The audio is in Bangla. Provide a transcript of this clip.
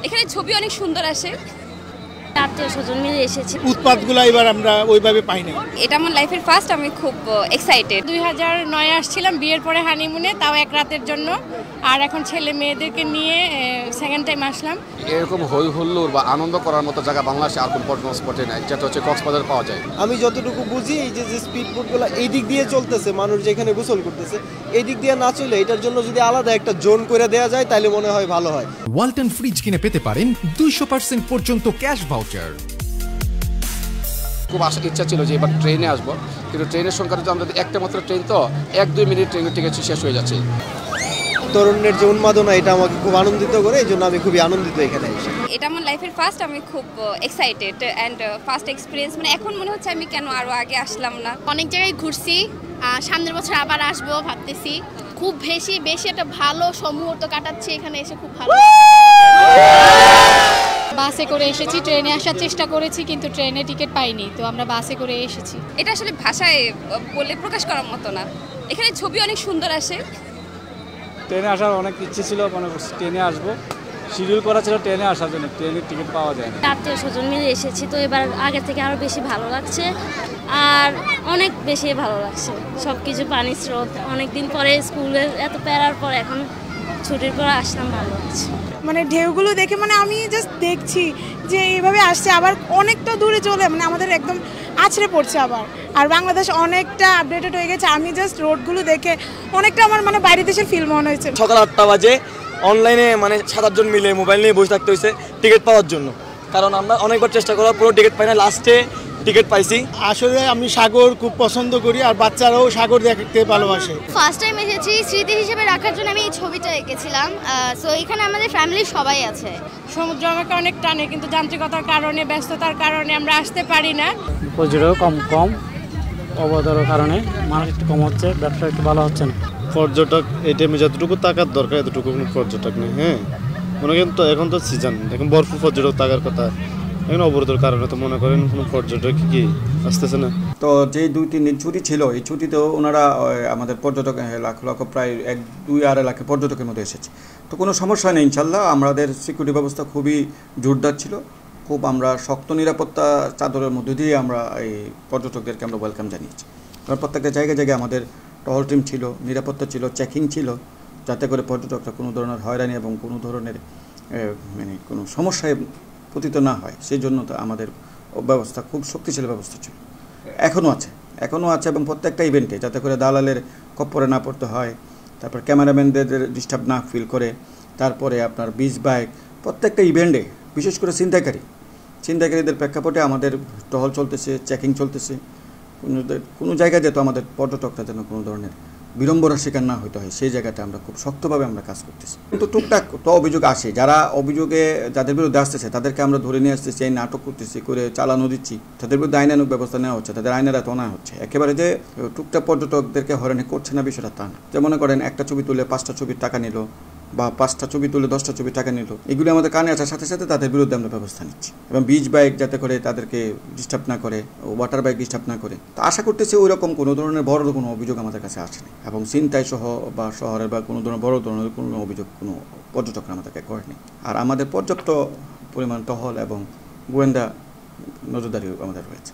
এখানে ছবি অনেক সুন্দর আসে। আত্মীয়-স্বজন মিলে এসেছি। উৎপাতগুলো এবার আমরা ওইভাবে পাই না। এটা আমার লাইফের ফার্স্ট, আমি খুব এক্সাইটেড। 2009 আসছিলাম বিয়ের পরে হানিমুনে, তাও এক রাতের জন্য। আর এখন ছেলে মেয়েদেরকে নিয়ে সেকেন্ড টাইম আসলাম। এরকম হই হুল্লোড় বা আনন্দ করার মতো জায়গা বাংলাদেশে আর কোন পর্যটন স্পটে নাই, যেটা হচ্ছে কক্সবাজার পাওয়া যায়। আমি যতটুকু বুঝি এই যে স্পিড বোটগুলো এই দিক দিয়ে চলতেছে, মানুষ যেখানে গোসল করতেছে এই দিক দিয়ে না চলে এটার জন্য যদি আলাদা একটা জোন করে দেওয়া যায় তাহলে মনে হয় ভালো হয়। ওয়ালটন ফ্রিজ কিনে পেতে পারেন 200% পর্যন্ত ক্যাশ ভাউচার। খুব ইচ্ছা ছিল যে এবার ট্রেনে আসবো, কিন্তু ট্রেনের সংখ্যা যদি আমরা একটা মাত্র ট্রেন, তো 1-2 মিনিট ট্রেনের টিকিট শেষ হয়ে যাচ্ছে। তরুণের যে উন্মাদনা এটা আমাকে খুব আনন্দিত করে, এই জন্য আমি খুবই আনন্দিত এখানে এসে। এটা আমার লাইফের ফার্স্ট, আমি খুব এক্সাইটেড অ্যান্ড ফার্স্ট এক্সপিরিয়েন্স। মানে এখন মনে হচ্ছে আমি কেন আরো আগে আসলাম না। অনেক জায়গায় ঘুরছি, সামনের বছর আবার আসবো ভাবতেছি। খুব বেশি একটা ভালো মুহূর্ত কাটাচ্ছি এখানে এসে, খুব ভালো। বাসে করে এসেছি, ট্রেনে আসার চেষ্টা করেছি কিন্তু ট্রেনে টিকিট পাইনি, তো আমরা বাসে করে এসেছি। এটা আসলে ভাষায় বলে প্রকাশ করার মতো না। এখানে ছবি অনেক সুন্দর আসে। ট্রেনে আসার অনেক ইচ্ছে ছিল, মানে ট্রেনে আসবো, শিডিউল করা ছিল ট্রেনে আসার জন্য, ট্রেনের টিকিট পাওয়া যায় না। আত্মীয়-স্বজন মিলে এসেছি, তো এবার আগের থেকে আরো বেশি ভালো লাগছে, আর অনেক বেশি ভালো লাগছে। সবকিছু পানি স্রোত, অনেকদিন পরে স্কুলের এত প্যারার পর এখন ছুটির পর আসলাম, ভালো লাগছে। মানে ঢেউগুলো দেখে মানে আমি জাস্ট দেখছি যে এইভাবে আসছে, আবার অনেকটা দূরে চলে মানে আমাদের একদম আছড়ে পড়ছে আবার। আর বাংলাদেশ অনেকটা আপডেটেড হয়ে গেছে। আমি জাস্ট রোডগুলো দেখে অনেকটা আমার মানে বাইরের দেশের ফিল মনে হয়েছে। সকাল 8টা বাজে অনলাইনে মানে 7-8 জন মিলে মোবাইল নিয়ে বসে থাকতে হয়েছে টিকিট পাওয়ার জন্য, কারণ আমরা অনেকবার চেষ্টা করার পরও টিকিট পাই না, লাস্টে টিকিট পাইছি। আসলে আমি সাগর খুব পছন্দ করি, আর বাচ্চারাও সাগর দেখতে ভালোবাসে। ফার্স্ট টাইম এসেছি, স্মৃতি হিসেবে রাখার জন্য আমি এই ছবিটা এঁকেছিলাম। সো এখানে আমাদের ফ্যামিলির সবাই আছে। সমুদ্র আমাকে অনেক টানে, কিন্তু যান্ত্রিকতার কারণে, ব্যস্ততার কারণে আমরা আসতে পারি না। পর্যটক কম অবদার কারণে মানুষ একটু কম হচ্ছে, ব্যবসা একটু ভালো হচ্ছে না। পর্যটক এই টাইমে যতটুকু টাকার দরকার এতটুকু কোনো পর্যটক নেই। হ্যাঁ, মনে করেন তো এখন তো সিজন, এখন ভরপুর পর্যটক থাকার কথা, এখন অবরোধের কারণে তো মনে করেন কোনো পর্যটক কি আসতেছে না। তো যে 2-3 দিন ছুটি ছিল, এই ছুটিতেও ওনারা আমাদের পর্যটক লাখ প্রায় 1-2-2.5 লাখ পর্যটকের মধ্যে এসেছে। তো কোনো সমস্যা নেই ইনশাল্লাহ। আমাদের সিকিউরিটি ব্যবস্থা খুবই জোরদার ছিল, খুব আমরা শক্ত নিরাপত্তা চাদরের মধ্যে দিয়ে আমরা এই পর্যটকদেরকে আমরা ওয়েলকাম জানিয়েছি। কারণ প্রত্যেকটা জায়গায় আমাদের টহল টিম ছিল, নিরাপত্তা ছিল, চেকিং ছিল, যাতে করে পর্যটকরা কোনো ধরনের হয়রানি এবং কোনো ধরনের মানে কোনো সমস্যায় পতিত না হয়, সেই জন্য তো আমাদের ব্যবস্থা খুব শক্তিশালী ব্যবস্থা ছিল, এখনও আছে এবং প্রত্যেকটা ইভেন্টে যাতে করে দালালের কপ্পরে না পড়তে হয়, তারপর ক্যামেরাম্যানদের ডিস্টার্ব না ফিল করে, তারপরে আপনার বিচ বাইক, প্রত্যেকটা ইভেন্টে বিশেষ করে ছিনতাইকারীদের প্রেক্ষাপটে আমাদের টহল চলতেছে, চেকিং চলতেছে। কোনো জায়গায় যেহেতু আমাদের পর্যটকরা যেন কোনো ধরনের বিড়ম্বনার শিকার না হইতে হয়, সেই জায়গাটা আমরা খুব শক্তভাবে আমরা কাজ করতেছি। কিন্তু টুকটাক তো অভিযোগ আসে, যাদের বিরুদ্ধে আসতেছে তাদেরকে আমরা ধরে নিয়ে আসতেছি, এই নাটক করতেছি, করে চালানো দিচ্ছি, তাদের বিরুদ্ধে আইনানুগ ব্যবস্থা নেওয়া হচ্ছে, তাদের আইনের এত অনা হচ্ছে। একেবারে যে টুকটাক পর্যটকদেরকে হয়রানি করছে না বিষয়টা তা না। যে মনে করেন একটা ছবি তুলে 5টা ছবির টাকা নিল, বা 5টা ছবি তুলে 10টা ছবির টাকা নিল, এগুলি আমাদের কানে আসার সাথে সাথে তাদের বিরুদ্ধে আমরা ব্যবস্থা নিচ্ছি। এবং বিচ বাইক যাতে করে তাদেরকে ডিস্টার্ব না করে, ওয়াটার বাইক ডিস্টার্ব না করে। তো আশা করতেছি ওই রকম কোনো ধরনের বড় কোনো অভিযোগ আমাদের কাছে আসেনি, এবং ছিনতাই সহ বা শহরের বা কোনো ধরনের বড় ধরনের কোনো অভিযোগ কোনো পর্যটকরা আমাদেরকে করেনি। আর আমাদের পর্যাপ্ত পরিমাণ টহল এবং গোয়েন্দা নজরদারি আমাদের রয়েছে।